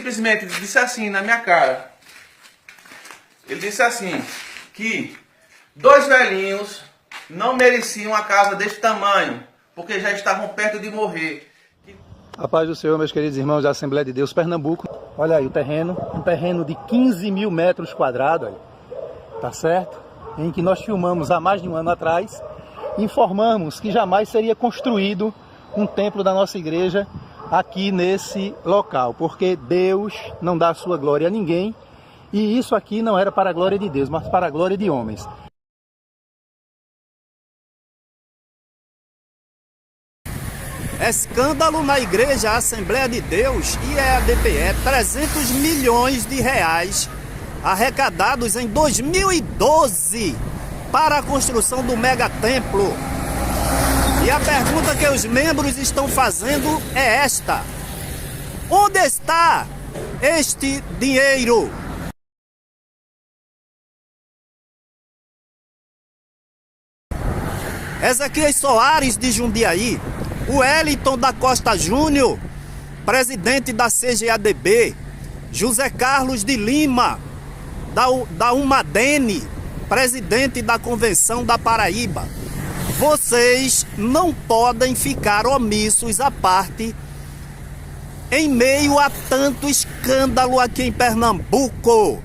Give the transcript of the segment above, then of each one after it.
simplesmente disse assim na minha cara. Ele disse assim, que 2 velhinhos não mereciam uma casa desse tamanho, porque já estavam perto de morrer. A paz do Senhor, meus queridos irmãos da Assembleia de Deus, Pernambuco. Olha aí o terreno, um terreno de 15 mil metros quadrados, tá certo? Em que nós filmamos há mais de um ano atrás, informamos que jamais seria construído um templo da nossa igreja aqui nesse local, porque Deus não dá a sua glória a ninguém, e isso aqui não era para a glória de Deus, mas para a glória de homens. Escândalo na Igreja Assembleia de Deus e EADPE, 300 milhões de reais arrecadados em 2012 para a construção do megatemplo. E a pergunta que os membros estão fazendo é esta: onde está este dinheiro? Ezequias Soares de Jundiaí, o Wellington da Costa Júnior, presidente da CGADB, José Carlos de Lima, da Umadene, presidente da Convenção da Paraíba. Vocês não podem ficar omissos à parte em meio a tanto escândalo aqui em Pernambuco.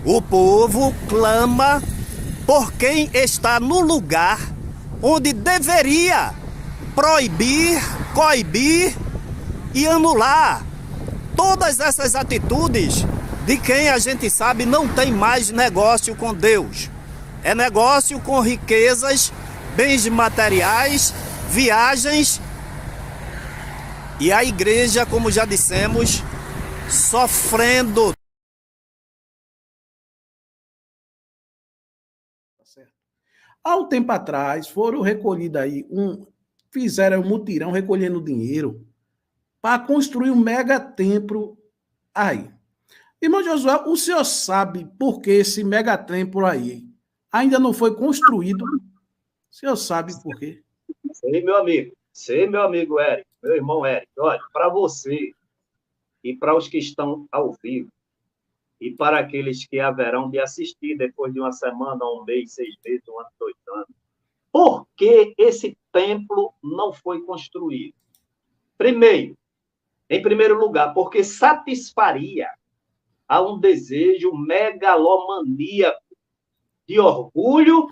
O povo clama por quem está no lugar onde deveria proibir, coibir e anular todas essas atitudes de quem a gente sabe não tem mais negócio com Deus. É negócio com riquezas, bens materiais, viagens, e a igreja, como já dissemos, sofrendo. Há um tempo atrás, foram recolhidos aí, fizeram um mutirão recolhendo dinheiro para construir um mega templo aí. Irmão Josué, o senhor sabe por que esse mega templo aí ainda não foi construído? O senhor sabe por quê? Sei, meu amigo. Sei, meu amigo Eric, meu irmão Eric. Olha, para você e para os que estão ao vivo, e para aqueles que haverão de assistir depois de uma semana, um mês, 6 meses, um ano, 2 anos. Por que esse templo não foi construído? Em primeiro lugar, porque satisfaria a um desejo megalomaníaco de orgulho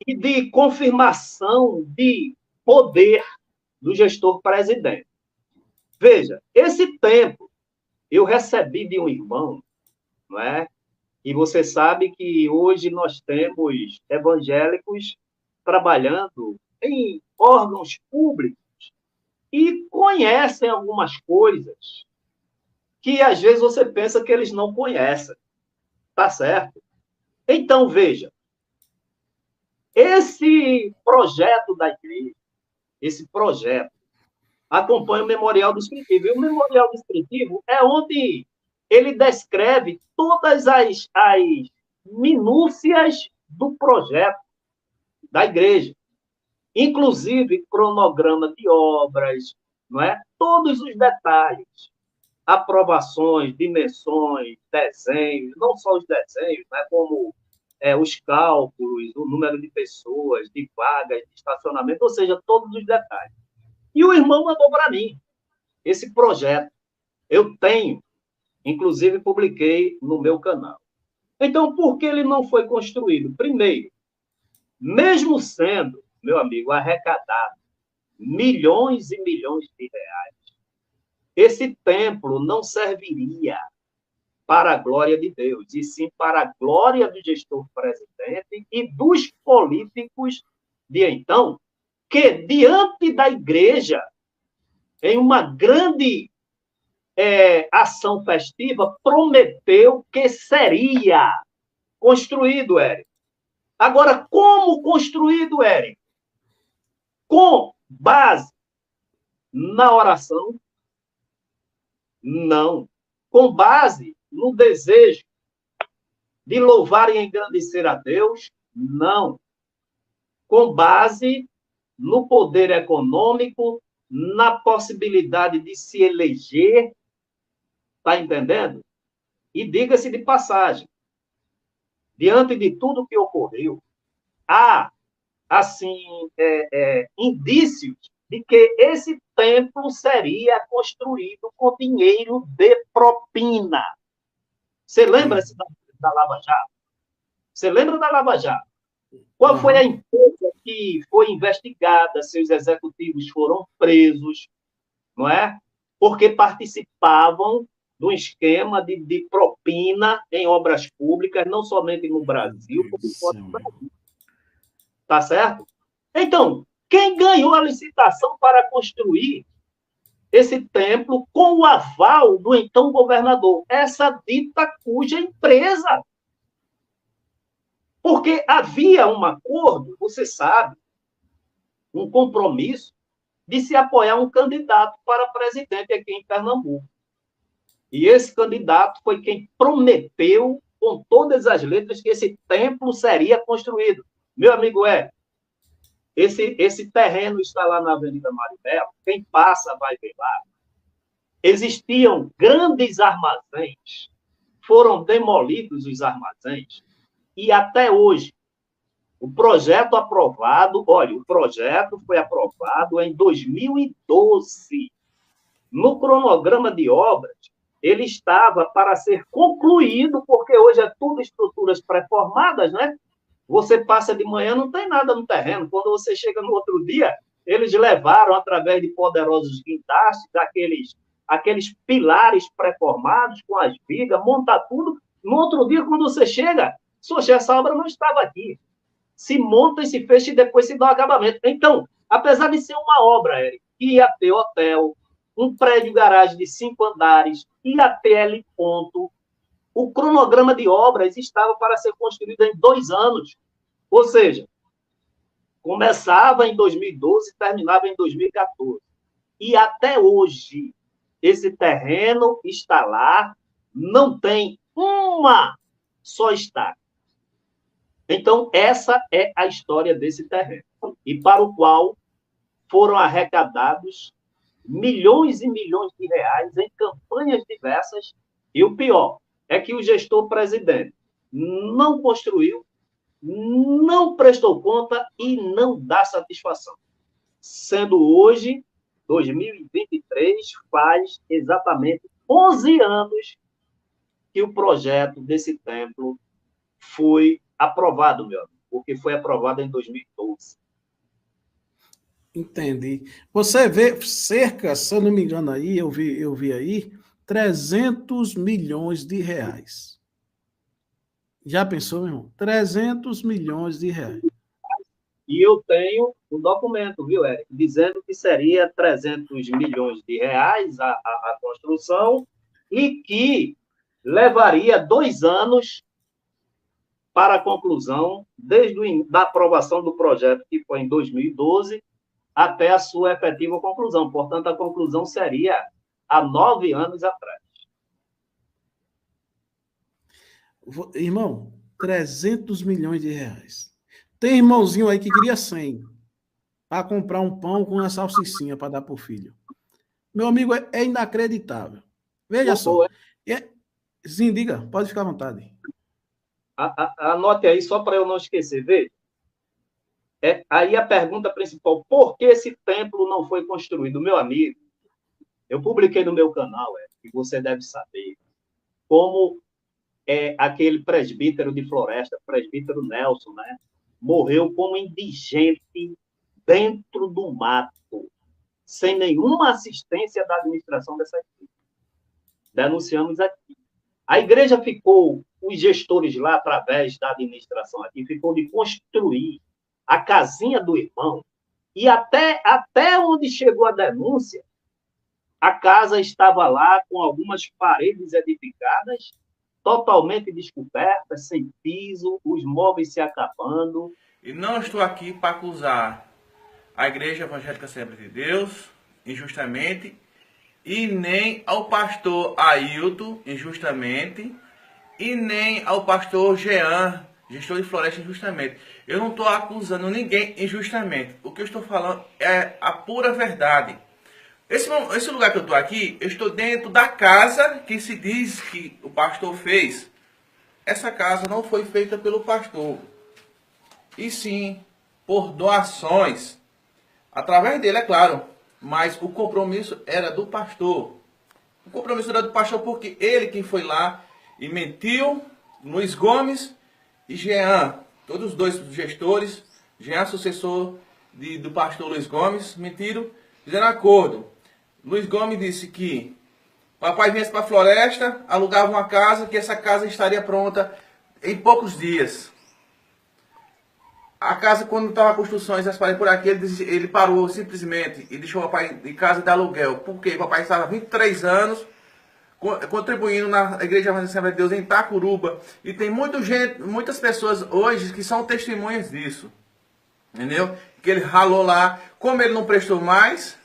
e de confirmação de poder do gestor presidente. Veja, esse templo eu recebi de um irmão, não é? E você sabe que hoje nós temos evangélicos trabalhando em órgãos públicos e conhecem algumas coisas que às vezes você pensa que eles não conhecem. Tá certo? Então, veja, esse projeto da igreja, esse projeto, acompanha o Memorial Descritivo. E o Memorial Descritivo é onde ele descreve todas as minúcias do projeto da igreja, inclusive cronograma de obras, não é? Todos os detalhes, aprovações, dimensões, desenhos, não só os desenhos, né? Como os cálculos, o número de pessoas, de vagas, de estacionamento, ou seja, todos os detalhes. E o irmão mandou para mim esse projeto. Eu tenho, inclusive publiquei no meu canal. Então, por que ele não foi construído? Primeiro, mesmo sendo, meu amigo, arrecadado milhões e milhões de reais, esse templo não serviria para a glória de Deus, e sim para a glória do gestor presidente e dos políticos de então, que diante da igreja, em uma grande ação festiva, prometeu que seria construído, Érico. Agora, como construído, Érico? Com base na oração? Não. Com base no desejo de louvar e engrandecer a Deus? Não. Com base no poder econômico, na possibilidade de se eleger? Está entendendo? E diga-se de passagem, diante de tudo que ocorreu, há, assim, indícios de que esse templo seria construído com dinheiro de propina. Você lembra-se da Lava Jato? Você lembra da Lava Jato? Qual foi a empresa que foi investigada, seus executivos foram presos, não é? Porque participavam do esquema de propina em obras públicas, não somente no Brasil, como fora do Brasil. Tá certo? Então, quem ganhou a licitação para construir esse templo com o aval do então governador? Essa dita cuja empresa. Porque havia um acordo, você sabe, um compromisso de se apoiar um candidato para presidente aqui em Pernambuco. E esse candidato foi quem prometeu, com todas as letras, que esse templo seria construído. Meu amigo, esse terreno está lá na Avenida Maribel, quem passa vai ver lá. Existiam grandes armazéns, foram demolidos os armazéns, e até hoje, o projeto foi aprovado em 2012. No cronograma de obras, ele estava para ser concluído, porque hoje é tudo estruturas pré-formadas, né? Você passa de manhã, não tem nada no terreno. Quando você chega no outro dia, eles levaram, através de poderosos guindastes, aqueles pilares pré-formados com as vigas, monta tudo. No outro dia, quando você chega, essa obra não estava aqui. Se monta e se fecha e depois se dá o acabamento. Então, apesar de ser uma obra, Eric, que ia ter hotel, um prédio garagem de 5 andares, ia ter heliponto, o cronograma de obras estava para ser construído em 2 anos. Ou seja, começava em 2012 e terminava em 2014. E até hoje, esse terreno está lá, não tem uma só estaca. Então, essa é a história desse terreno, e para o qual foram arrecadados milhões e milhões de reais em campanhas diversas, e o pior é que o gestor presidente não construiu, não prestou conta e não dá satisfação. Sendo hoje, 2023, faz exatamente 11 anos que o projeto desse templo foi aprovado, meu amigo, porque foi aprovado em 2012. Entendi. Você vê cerca, se eu não me engano aí, eu vi aí, 300 milhões de reais. Já pensou, meu irmão? 300 milhões de reais. E eu tenho um documento, viu, Eric, dizendo que seria 300 milhões de reais a construção e que levaria 2 anos para a conclusão, desde a aprovação do projeto, que foi em 2012, até a sua efetiva conclusão. Portanto, a conclusão seria há 9 anos atrás. Irmão, 300 milhões de reais. Tem irmãozinho aí que queria 100 para comprar um pão com uma salsicinha para dar para o filho. Meu amigo, é inacreditável. Veja só. Sim, diga, pode ficar à vontade. Anote aí, só para eu não esquecer. Veja. Aí a pergunta principal, por que esse templo não foi construído? Meu amigo, eu publiquei no meu canal, que você deve saber, como aquele presbítero de Floresta, presbítero Nelson, né, morreu como indigente dentro do mato, sem nenhuma assistência da administração dessa igreja. Denunciamos aqui. A igreja ficou, os gestores lá, através da administração aqui, ficou de construir a casinha do irmão, e até onde chegou a denúncia, a casa estava lá com algumas paredes edificadas, totalmente descobertas, sem piso, os móveis se acabando. E não estou aqui para acusar a Igreja Evangélica Assembleia de Deus injustamente, e nem ao pastor Ailton injustamente, e nem ao pastor Jean, gestor de Floresta, injustamente. Eu não estou acusando ninguém injustamente. O que eu estou falando é a pura verdade. Esse lugar que eu estou aqui, eu estou dentro da casa que se diz que o pastor fez. Essa casa não foi feita pelo pastor, e sim por doações. Através dele, é claro. Mas o compromisso era do pastor. O compromisso era do pastor porque ele que foi lá e mentiu, Luiz Gomes e Jean, todos os dois gestores, Jean sucessor do pastor Luiz Gomes, mentiram, fizeram acordo. Luiz Gomes disse que papai vinha para a floresta, alugava uma casa, que essa casa estaria pronta em poucos dias. A casa, quando estava a construção, as paredes por aqui, ele parou simplesmente e deixou o papai em casa de aluguel. Por quê? O papai estava há 23 anos contribuindo na Igreja Evangélica Assembleia de Deus em Itacuruba. E tem muitas pessoas hoje que são testemunhas disso. Entendeu? Que ele ralou lá. Como ele não prestou mais,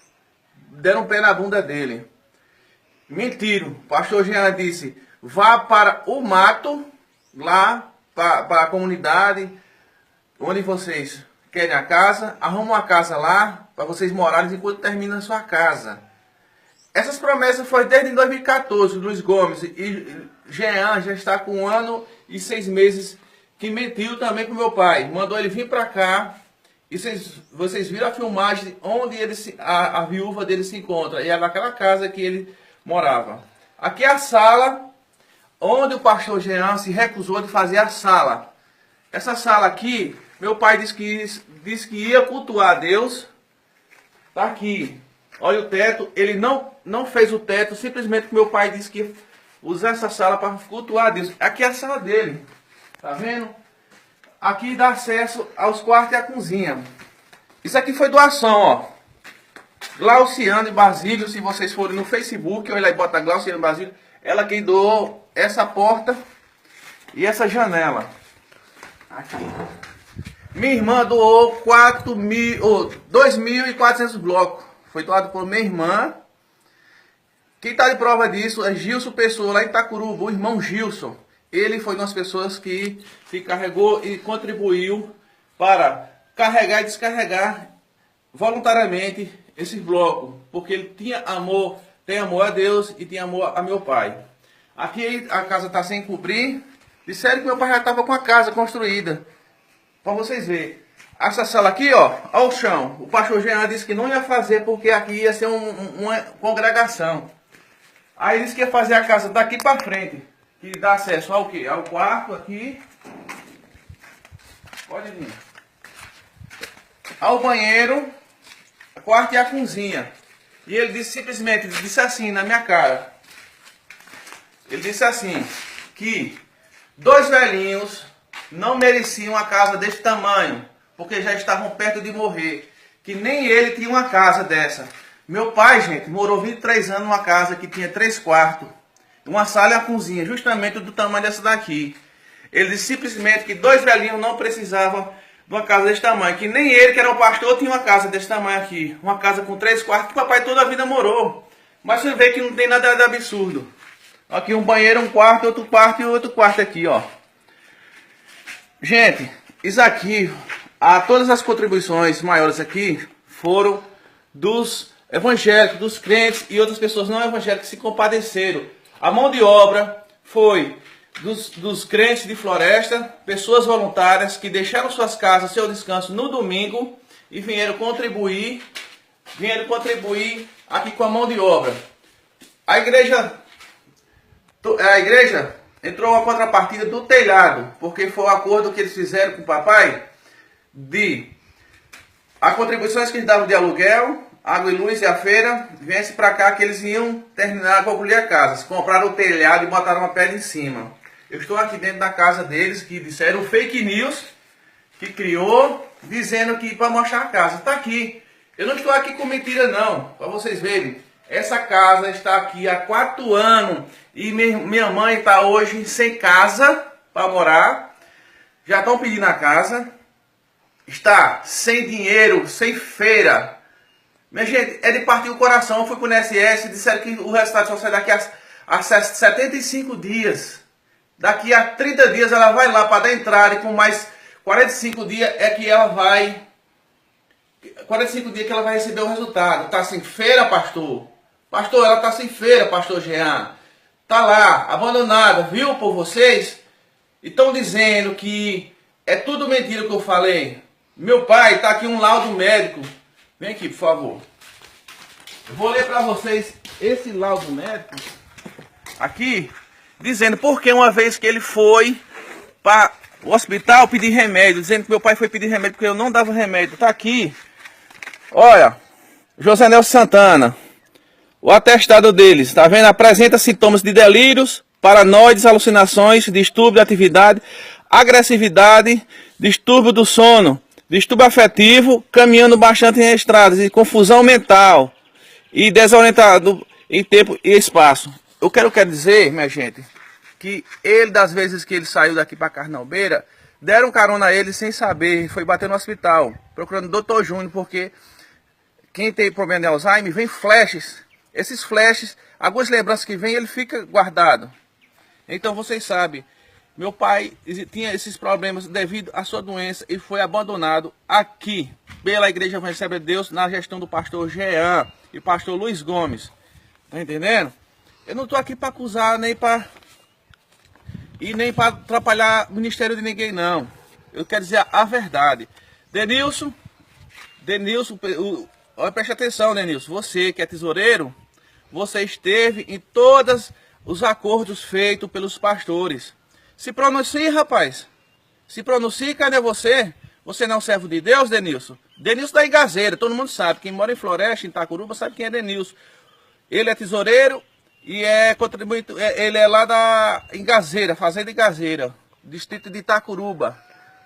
deram um pé na bunda dele. Mentiram. O pastor Jean disse, vá para o mato, lá para a comunidade, onde vocês querem a casa, arruma uma casa lá, para vocês morarem enquanto termina a sua casa. Essas promessas foram desde 2014, Luiz Gomes, e Jean já está com 1 ano e 6 meses, que mentiu também com meu pai. Mandou ele vir para cá, e vocês viram a filmagem onde a viúva dele se encontra, e é naquela casa que ele morava. Aqui é a sala, onde o pastor Jean se recusou de fazer a sala. Essa sala aqui, meu pai disse que ia cultuar a Deus. Está aqui. Olha o teto. Ele não fez o teto, simplesmente porque meu pai disse que ia usar essa sala para cultuar a Deus. Aqui é a sala dele. Tá vendo? Aqui dá acesso aos quartos e à cozinha. Isso aqui foi doação, ó. Glauciano e Basílio, se vocês forem no Facebook, olha lá e bota Glauciano e Basílio. Ela quem doou essa porta e essa janela. Aqui. Minha irmã doou 2.400 blocos. Foi doado por minha irmã. Quem está de prova disso é Gilson Pessoa, lá em Itacuruba, o irmão Gilson. Ele foi uma das pessoas que se carregou e contribuiu para carregar e descarregar voluntariamente esses blocos. Porque ele tinha amor, tem amor a Deus e tem amor a meu pai. Aqui a casa está sem cobrir. Disseram que meu pai já estava com a casa construída. Para vocês verem. Essa sala aqui, ó, ao chão. O pastor Jean disse que não ia fazer porque aqui ia ser uma congregação. Aí disse que ia fazer a casa daqui para frente. Que dá acesso ao quê? Ao quarto aqui. Pode vir. Ao banheiro, o quarto e a cozinha. E ele disse simplesmente, disse assim na minha cara. Ele disse assim, que 2 velhinhos não mereciam uma casa desse tamanho, porque já estavam perto de morrer, que nem ele tinha uma casa dessa. Meu pai, gente, morou 23 anos numa casa que tinha 3 quartos, uma sala e uma cozinha, justamente do tamanho dessa daqui. Ele disse simplesmente que 2 velhinhos não precisavam de uma casa desse tamanho, que nem ele, que era o pastor, tinha uma casa desse tamanho aqui, uma casa com 3 quartos, que o papai toda a vida morou. Mas você vê que não tem nada de absurdo. Aqui um banheiro, um quarto, outro quarto e outro quarto aqui, ó. Gente, isso aqui, todas as contribuições maiores aqui foram dos evangélicos, dos crentes e outras pessoas não evangélicas que se compadeceram. A mão de obra foi dos crentes de Floresta, pessoas voluntárias que deixaram suas casas, seu descanso no domingo e vieram contribuir aqui com a mão de obra. A igreja entrou uma contrapartida do telhado, porque foi o acordo que eles fizeram com o papai de as contribuições que eles davam de aluguel, água e luz e a feira, viesse para cá que eles iam terminar, concluir a casa. Compraram o telhado e botaram uma pedra em cima. Eu estou aqui dentro da casa deles, que disseram fake news, que criou, dizendo que para mostrar a casa. Está aqui. Eu não estou aqui com mentira não, para vocês verem. Essa casa está aqui há 4 anos e minha mãe está hoje sem casa para morar. Já estão pedindo a casa. Está sem dinheiro, sem feira. Minha gente, é de partir o coração. Eu fui para o INSS e disseram que o resultado só sai daqui a 75 dias. Daqui a 30 dias ela vai lá para dar entrada e com mais 45 dias é que ela vai 45 dias que ela vai receber o resultado. Tá sem feira, pastor? Pastor, ela tá sem feira, pastor Jean. Tá lá, abandonada, viu por vocês? E estão dizendo que é tudo mentira que eu falei. Meu pai, tá aqui um laudo médico. Vem aqui, por favor. Eu vou ler para vocês esse laudo médico aqui, dizendo porque uma vez que ele foi para o hospital pedir remédio, dizendo que meu pai foi pedir remédio porque eu não dava remédio. Tá aqui. Olha, José Nelson Santana, o atestado deles, tá vendo? Apresenta sintomas de delírios, paranoides, alucinações, distúrbio de atividade, agressividade, distúrbio do sono, distúrbio afetivo, caminhando bastante em estradas e confusão mental e desorientado em tempo e espaço. Eu quero dizer, minha gente, que ele, das vezes que ele saiu daqui para Carnalbeira, deram carona a ele sem saber, foi bater no hospital, procurando o Dr. Júnior, porque quem tem problema de Alzheimer, vem flashes. Esses flashes, algumas lembranças que vem, ele fica guardado. Então vocês sabem, meu pai tinha esses problemas devido à sua doença e foi abandonado aqui pela Igreja Evangélica de Deus na gestão do pastor Jean e pastor Luiz Gomes. Tá entendendo? Eu não estou aqui para acusar nem para atrapalhar o ministério de ninguém, não. Eu quero dizer a verdade. Denilson, preste atenção, Denilson. Você que é tesoureiro, você esteve em todos os acordos feitos pelos pastores. Se pronuncie, rapaz. Se pronuncie, cadê você? Você não é um servo de Deus, Denilson? Denilson da Engazeira, todo mundo sabe. Quem mora em Floresta, em Itacuruba, sabe quem é Denilson. Ele é tesoureiro e ele é lá da Engazeira, Fazenda Engazeira, distrito de Itacuruba.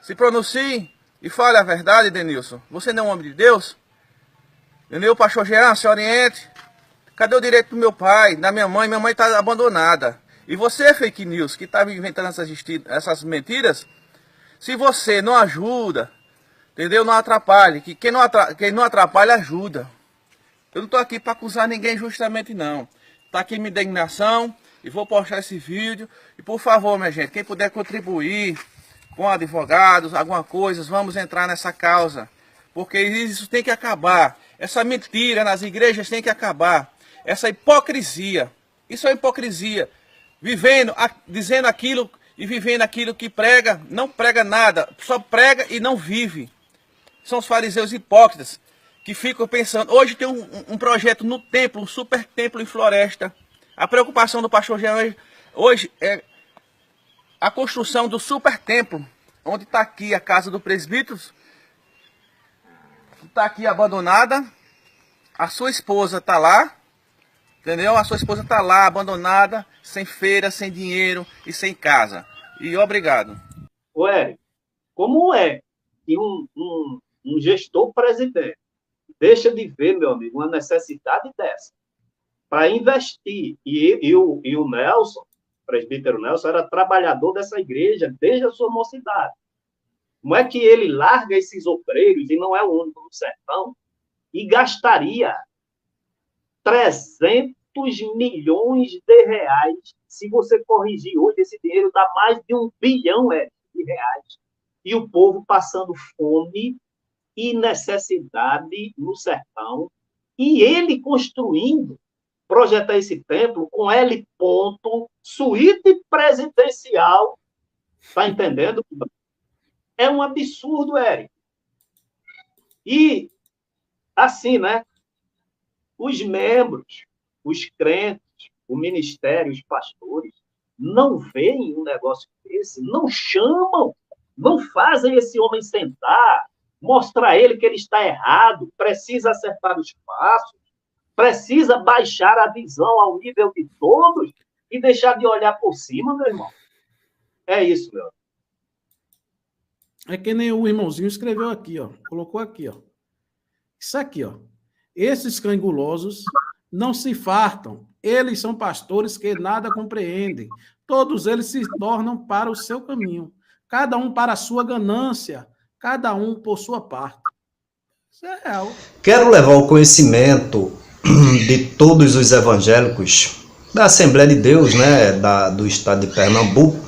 Se pronuncie e fale a verdade, Denilson. Você não é um homem de Deus? Entendeu, pastor Jean, se oriente. Cadê o direito do meu pai, da minha mãe? Minha mãe está abandonada. E você, fake news, que está inventando essas mentiras, se você não ajuda, entendeu? Não atrapalhe. Que quem não atrapalha, ajuda. Eu não estou aqui para acusar ninguém justamente, não. Está aqui minha indignação e vou postar esse vídeo. E por favor, minha gente, quem puder contribuir com advogados, alguma coisa, vamos entrar nessa causa. Porque isso tem que acabar. Essa mentira nas igrejas tem que acabar. Essa hipocrisia. Isso é hipocrisia. Dizendo aquilo e vivendo aquilo que prega, não prega nada. Só prega e não vive. São os fariseus hipócritas que ficam pensando. Hoje tem um projeto no templo, um super templo em Floresta. A preocupação do pastor Jean hoje é a construção do super templo. Onde está aqui a casa do presbítero. Está aqui abandonada. A sua esposa está lá. Entendeu? A sua esposa está lá, abandonada, sem feira, sem dinheiro e sem casa. E obrigado. Ué, como é que um gestor presidente deixa de ver, meu amigo, uma necessidade dessa para investir? E o Nelson, o presbítero Nelson, era trabalhador dessa igreja desde a sua mocidade. Como é que ele larga esses obreiros, e não é o único no sertão, e gastaria 300 milhões de reais? Se você corrigir hoje, esse dinheiro dá mais de 1 bilhão de reais. E o povo passando fome e necessidade no sertão. E ele construindo, projetar esse templo com L. Suíte presidencial. Tá entendendo? É um absurdo, Érico. E, assim, né? Os membros, os crentes, o ministério, os pastores, não veem um negócio desse, não chamam, não fazem esse homem sentar, mostrar a ele que ele está errado, precisa acertar os passos, precisa baixar a visão ao nível de todos e deixar de olhar por cima, meu irmão. É isso, meu. É que nem o irmãozinho escreveu aqui, ó. Colocou aqui, ó. Isso aqui, ó. Esses cangulosos não se fartam. Eles são pastores que nada compreendem. Todos eles se tornam para o seu caminho. Cada um para a sua ganância. Cada um por sua parte. Isso é real. Quero levar o conhecimento de todos os evangélicos da Assembleia de Deus, né, do estado de Pernambuco,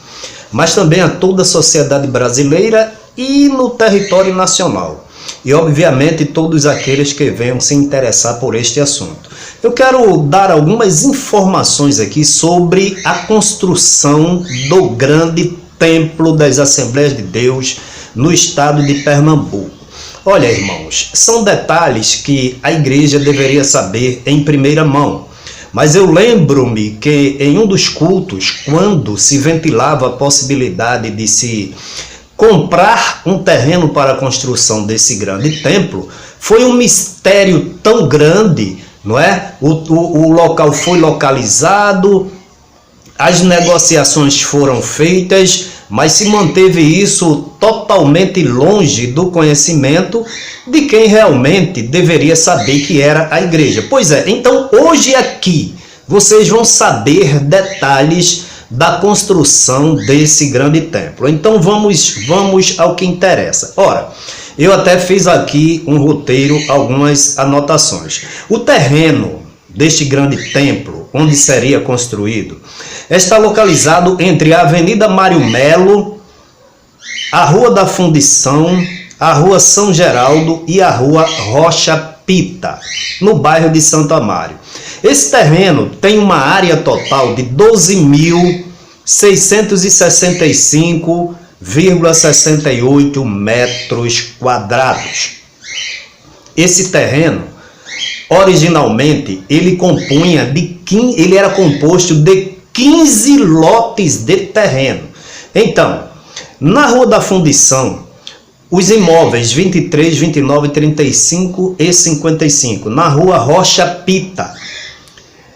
mas também a toda a sociedade brasileira e no território nacional. e, obviamente, todos aqueles que venham se interessar por este assunto. Eu quero dar algumas informações aqui sobre a construção do grande Templo das Assembleias de Deus no estado de Pernambuco. Olha, irmãos, são detalhes que a igreja deveria saber em primeira mão. Mas eu lembro-me que em um dos cultos, quando se ventilava a possibilidade de se comprar um terreno para a construção desse grande templo, foi um mistério tão grande, não é? O local foi localizado, as negociações foram feitas, mas se manteve isso totalmente longe do conhecimento de quem realmente deveria saber que era a igreja. Pois é, então hoje aqui vocês vão saber detalhes da construção desse grande templo. Então vamos ao que interessa. Ora, eu até fiz aqui um roteiro, algumas anotações. O terreno deste grande templo, onde seria construído, está localizado entre a Avenida Mário Melo, a Rua da Fundição, a Rua São Geraldo e a Rua Rocha Pita, no bairro de Santo Amaro. Esse terreno tem uma área total de 12.665,68 metros quadrados. Esse terreno, originalmente, ele era composto de 15 lotes de terreno. Então, na Rua da Fundição, os imóveis 23, 29, 35 e 55. Na Rua Rocha Pita,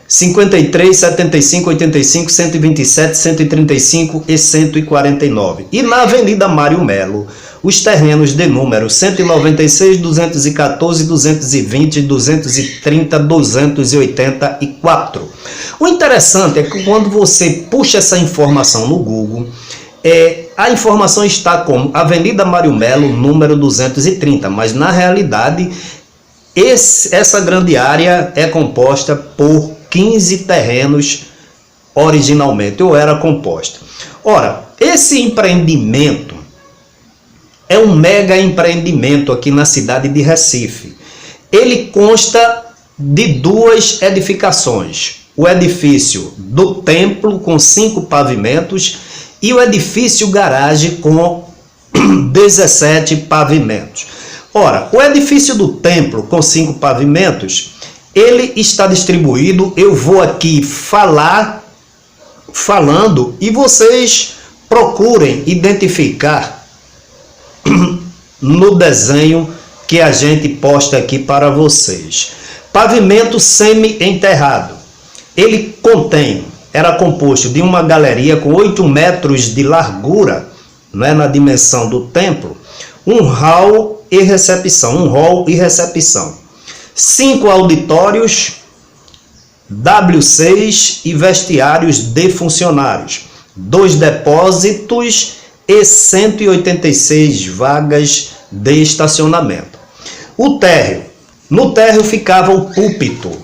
53, 75, 85, 127, 135 e 149. E na Avenida Mário Melo, os terrenos de número 196, 214, 220, 230, 284. O interessante é que quando você puxa essa informação no Google, a informação está como Avenida Mário Melo, número 230, mas na realidade essa grande área é composta por 15 terrenos originalmente, ou era composta. Ora, esse empreendimento é um mega empreendimento aqui na cidade de Recife. Ele consta de duas edificações. O edifício do templo com 5 pavimentos e o edifício garagem com 17 pavimentos. Ora, o edifício do templo com 5 pavimentos, ele está distribuído, eu vou aqui falando e vocês procurem identificar no desenho que a gente posta aqui para vocês. Pavimento semi-enterrado. Ele era composto de uma galeria com 8 metros de largura, não é, na dimensão do templo, um hall e recepção. 5 auditórios, W6 e vestiários de funcionários, 2 depósitos e 186 vagas de estacionamento. O térreo. No térreo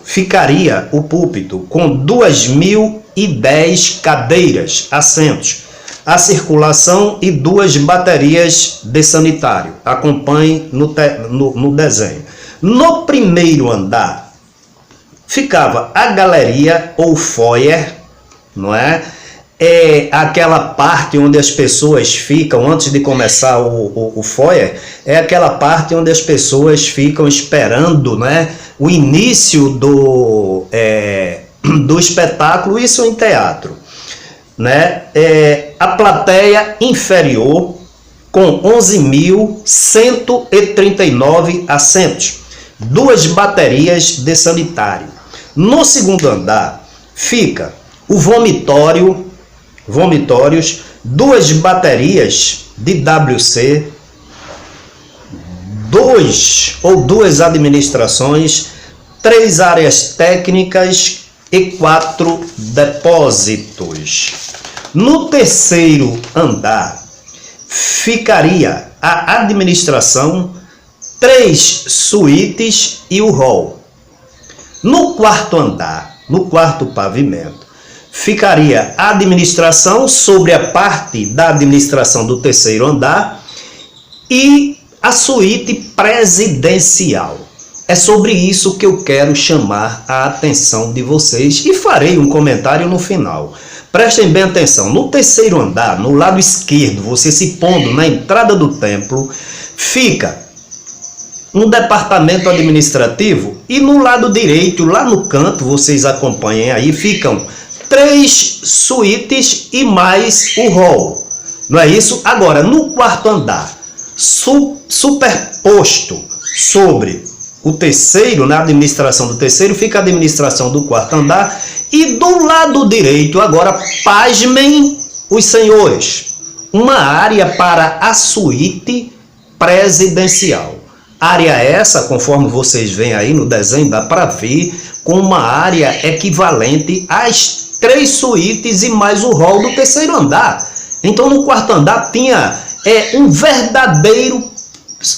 ficaria o púlpito com 2.010 cadeiras, assentos, a circulação e 2 baterias de sanitário. Acompanhe no desenho. No primeiro andar ficava a galeria ou foyer, não é? É aquela parte onde as pessoas ficam, antes de começar o foyer, é aquela parte onde as pessoas ficam esperando, né, o início do espetáculo, isso em teatro. Né? A plateia inferior com 11.139 assentos, 2 baterias de sanitário. No segundo andar fica o vomitórios, 2 baterias de WC, 2 administrações, 3 áreas técnicas e 4 depósitos. No terceiro andar ficaria a administração, 3 suítes e o hall. No quarto andar, no quarto pavimento, ficaria a administração sobre a parte da administração do terceiro andar e a suíte presidencial. É sobre isso que eu quero chamar a atenção de vocês e farei um comentário no final. Prestem bem atenção, no terceiro andar, no lado esquerdo, você se pondo na entrada do templo, fica um departamento administrativo e no lado direito, lá no canto, vocês acompanhem aí, ficam 3 suítes e mais o hall. Não é isso? Agora, no quarto andar, superposto sobre o terceiro, na administração do terceiro, fica a administração do quarto andar. E do lado direito, agora, pasmem os senhores, uma área para a suíte presidencial. Área essa, conforme vocês veem aí no desenho, dá para ver, com uma área equivalente às 3 suítes e mais o hall do terceiro andar. Então, no quarto andar tinha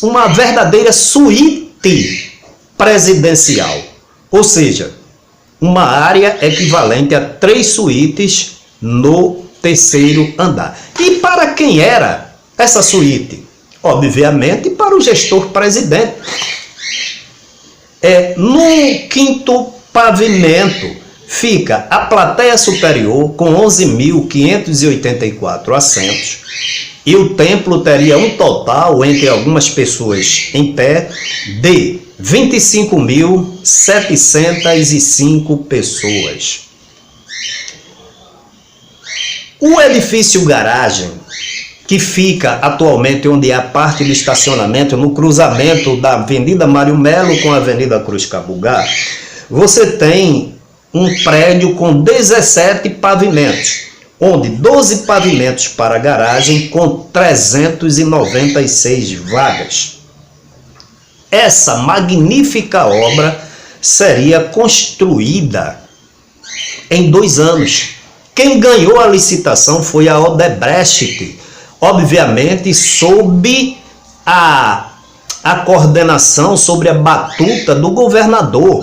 uma verdadeira suíte presidencial. Ou seja, uma área equivalente a 3 suítes no terceiro andar. E para quem era essa suíte? Obviamente para o gestor presidente. No quinto pavimento fica a plateia superior com 11.584 assentos e o templo teria um total, entre algumas pessoas em pé, de 25.705 pessoas. O edifício garagem, que fica atualmente onde é a parte do estacionamento, no cruzamento da Avenida Mário Melo com a Avenida Cruz Cabugá, você tem um prédio com 17 pavimentos, onde 12 pavimentos para garagem com 396 vagas. Essa magnífica obra seria construída em 2 anos. Quem ganhou a licitação foi a Odebrecht, obviamente sob a coordenação, sobre a batuta do governador,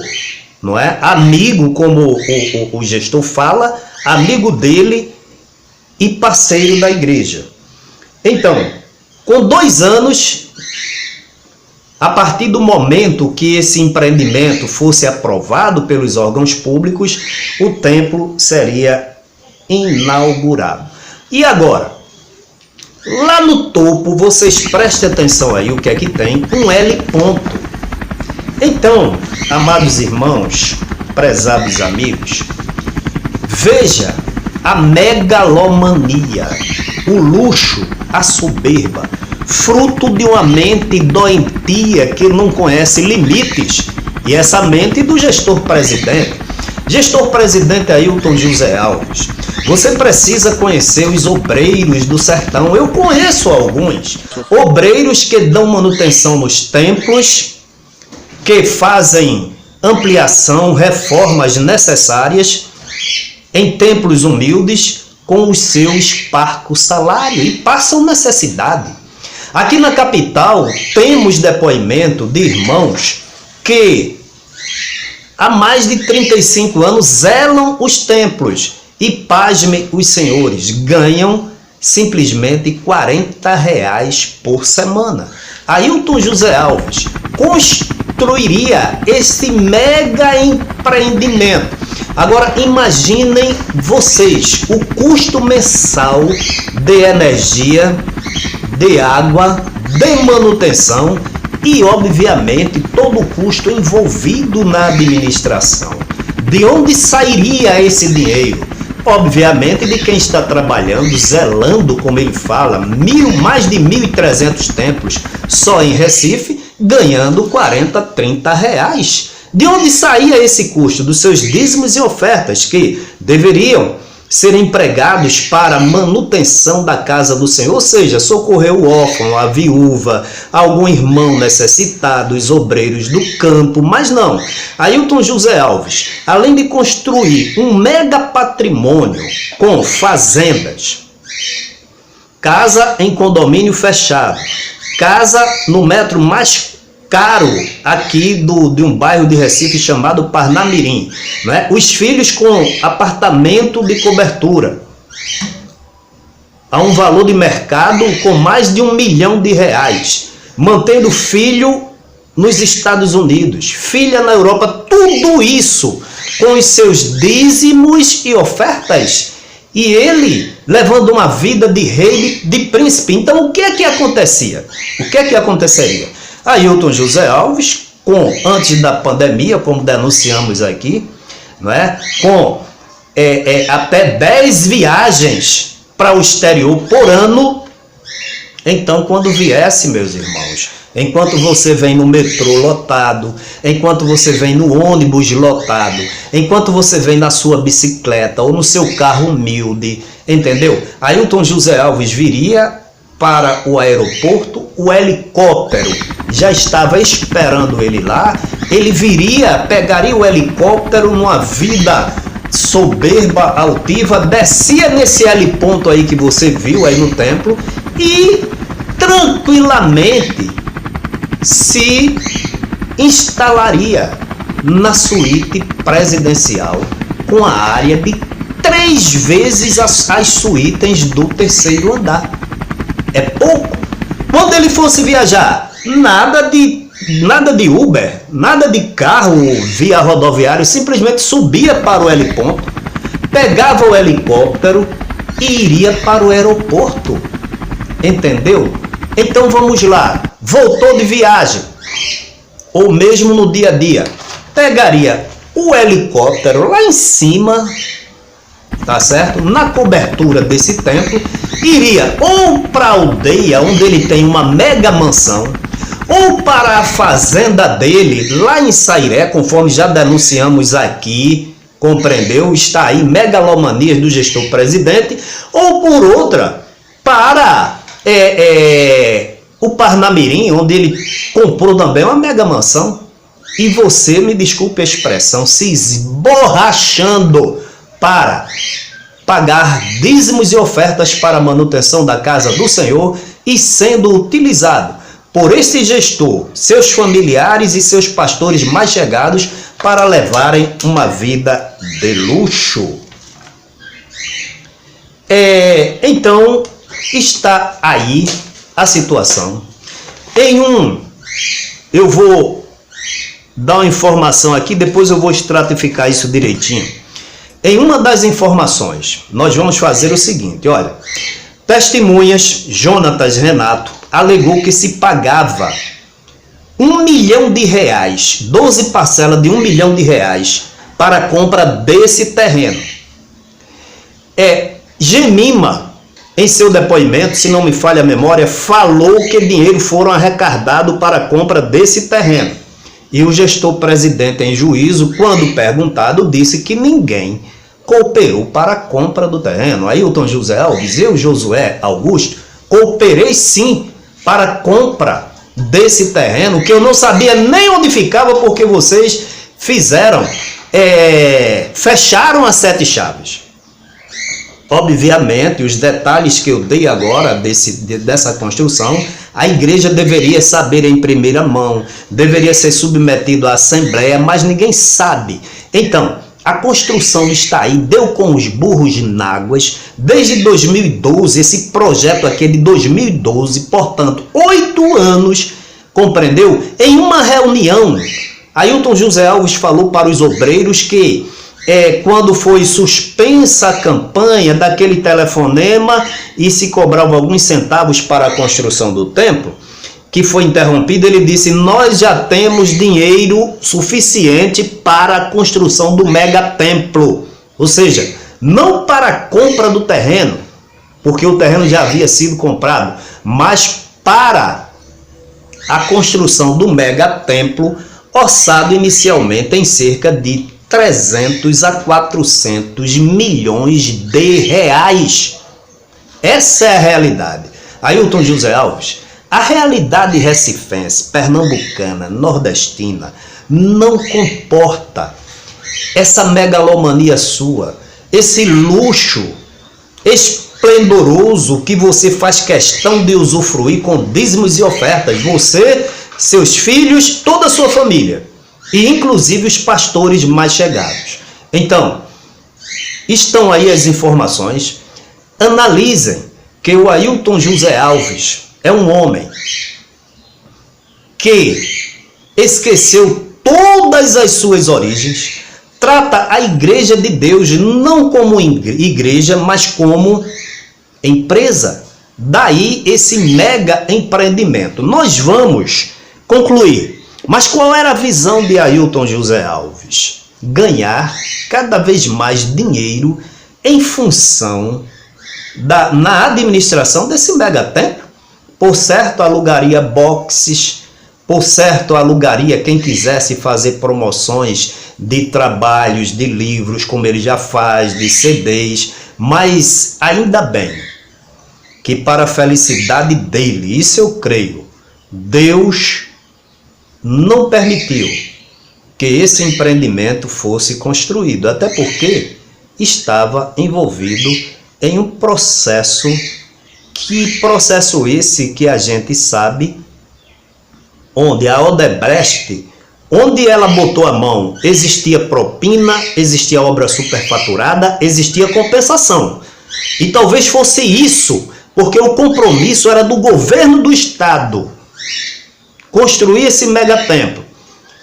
não é? Amigo, como o gestor fala, amigo dele e parceiro da igreja. Então, com 2 anos, a partir do momento que esse empreendimento fosse aprovado pelos órgãos públicos, o templo seria inaugurado. E agora, lá no topo, vocês prestem atenção aí o que é que tem, um L ponto. Então, amados irmãos, prezados amigos, veja a megalomania, o luxo, a soberba, fruto de uma mente doentia que não conhece limites, e essa mente do gestor presidente. Gestor presidente Ailton José Alves, você precisa conhecer os obreiros do sertão. Eu conheço alguns obreiros que dão manutenção nos templos, que fazem ampliação, reformas necessárias em templos humildes com os seus parcos salários e passam necessidade. Aqui na capital temos depoimento de irmãos que há mais de 35 anos zelam os templos e, pasme os senhores, ganham simplesmente R$40 por semana. Ailton José Alves construiria esse mega empreendimento. Agora imaginem vocês o custo mensal de energia, de água, de manutenção e, obviamente, todo o custo envolvido na administração. De onde sairia esse dinheiro? Obviamente de quem está trabalhando, zelando, como ele fala, mais de 1.300 templos só em Recife, ganhando R$40, R$30. De onde saía esse custo? Dos seus dízimos e ofertas, que deveriam ser empregados para a manutenção da casa do Senhor, ou seja, socorrer o órfão, a viúva, algum irmão necessitado, os obreiros do campo. Mas não, Ailton José Alves, além de construir um mega patrimônio com fazendas, casa em condomínio fechado, casa no metro mais caro aqui de um bairro de Recife chamado Parnamirim, né? Os filhos com apartamento de cobertura a um valor de mercado com mais de R$1 milhão, mantendo filho nos Estados Unidos, filha na Europa, tudo isso com os seus dízimos e ofertas, e ele levando uma vida de rei, de príncipe. Então o que é que acontecia? O que é que aconteceria? Ailton José Alves, antes da pandemia, como denunciamos aqui, não é? Com até 10 viagens para o exterior por ano. Então, quando viesse, meus irmãos, enquanto você vem no metrô lotado, enquanto você vem no ônibus lotado, enquanto você vem na sua bicicleta ou no seu carro humilde, entendeu? Ailton José Alves viria para o aeroporto, o helicóptero já estava esperando ele lá, ele viria, pegaria o helicóptero numa vida soberba, altiva, descia nesse heliponto aí que você viu aí no templo e tranquilamente se instalaria na suíte presidencial com a área de 3 vezes as suítes do 3º andar. É pouco. Quando ele fosse viajar, nada de Uber, nada de carro via rodoviário, simplesmente subia para o heliponto, pegava o helicóptero e iria para o aeroporto. Entendeu? Então vamos lá, voltou de viagem, ou mesmo no dia a dia, pegaria o helicóptero lá em cima, tá certo? Na cobertura desse templo, iria ou para a aldeia, onde ele tem uma mega mansão, ou para a fazenda dele, lá em Sairé, conforme já denunciamos aqui, compreendeu? Está aí, megalomanias do gestor presidente, ou por outra, para o Parnamirim, onde ele comprou também uma mega mansão, e você, me desculpe a expressão, se esborrachando para pagar dízimos e ofertas para a manutenção da casa do Senhor e sendo utilizado por esse gestor, seus familiares e seus pastores mais chegados para levarem uma vida de luxo. Então, está aí a situação. Eu vou dar uma informação aqui, depois eu vou estratificar isso direitinho. Em uma das informações, nós vamos fazer o seguinte, olha, testemunhas, Jonatas Renato, alegou que se pagava R$1 milhão, 12 parcelas de R$1 milhão para a compra desse terreno. Gemima, em seu depoimento, se não me falha a memória, falou que dinheiro foram arrecadados para a compra desse terreno. E o gestor presidente em juízo, quando perguntado, disse que ninguém cooperou para a compra do terreno. Ailton José Alves, eu, Josué Augusto, cooperei sim para a compra desse terreno, que eu não sabia nem onde ficava, porque vocês fecharam as 7 chaves. Obviamente, os detalhes que eu dei agora dessa construção, a igreja deveria saber em primeira mão, deveria ser submetido à assembleia, mas ninguém sabe. Então, a construção está aí, deu com os burros na águas, desde 2012, esse projeto aqui é de 2012, portanto, 8 anos, compreendeu? Em uma reunião, Ailton José Alves falou para os obreiros que quando foi suspensa a campanha daquele telefonema e se cobrava alguns centavos para a construção do templo, que foi interrompido, ele disse, nós já temos dinheiro suficiente para a construção do mega templo. Ou seja, não para a compra do terreno, porque o terreno já havia sido comprado, mas para a construção do mega templo, orçado inicialmente em cerca de 300 a 400 milhões de reais. Essa é a realidade. Ailton José Alves, a realidade recifense, pernambucana, nordestina, não comporta essa megalomania sua, esse luxo esplendoroso que você faz questão de usufruir com dízimos e ofertas. Você, seus filhos, toda a sua família. E inclusive os pastores mais chegados. Então, estão aí as informações. Analisem que o Ailton José Alves é um homem que esqueceu todas as suas origens, trata a igreja de Deus não como igreja, mas como empresa. Daí esse mega empreendimento. Nós vamos concluir. Mas qual era a visão de Ailton José Alves? Ganhar cada vez mais dinheiro em função na administração desse mega templo. Por certo, alugaria boxes, por certo, alugaria quem quisesse fazer promoções de trabalhos, de livros, como ele já faz, de CDs, mas ainda bem que, para a felicidade dele, isso eu creio, Deus não permitiu que esse empreendimento fosse construído, até porque estava envolvido em um processo esse que a gente sabe, onde a Odebrecht, onde ela botou a mão, existia propina, existia obra superfaturada, existia compensação. E talvez fosse isso, porque o compromisso era do governo do estado construir esse megatemplo.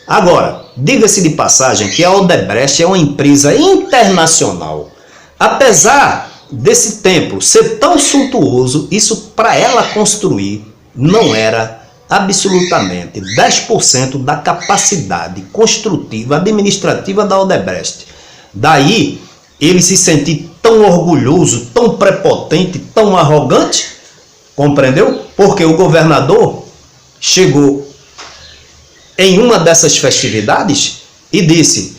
Agora, diga-se de passagem que a Odebrecht é uma empresa internacional. Apesar desse templo ser tão suntuoso, isso para ela construir não era absolutamente 10% da capacidade construtiva, administrativa da Odebrecht. Daí ele se sentir tão orgulhoso, tão prepotente, tão arrogante, compreendeu? Porque o governador chegou em uma dessas festividades e disse: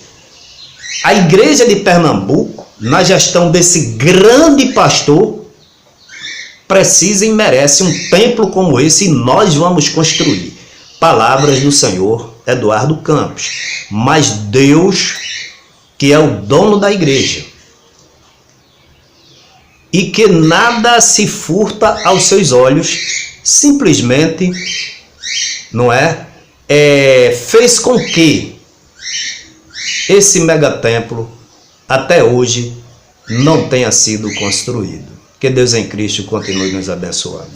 a igreja de Pernambuco, na gestão desse grande pastor, precisa e merece um templo como esse, e nós vamos construir. Palavras do senhor Eduardo Campos. Mas Deus, que é o dono da igreja, e que nada se furta aos seus olhos, simplesmente, fez com que esse megatemplo até hoje não tenha sido construído. Que Deus em Cristo continue nos abençoando.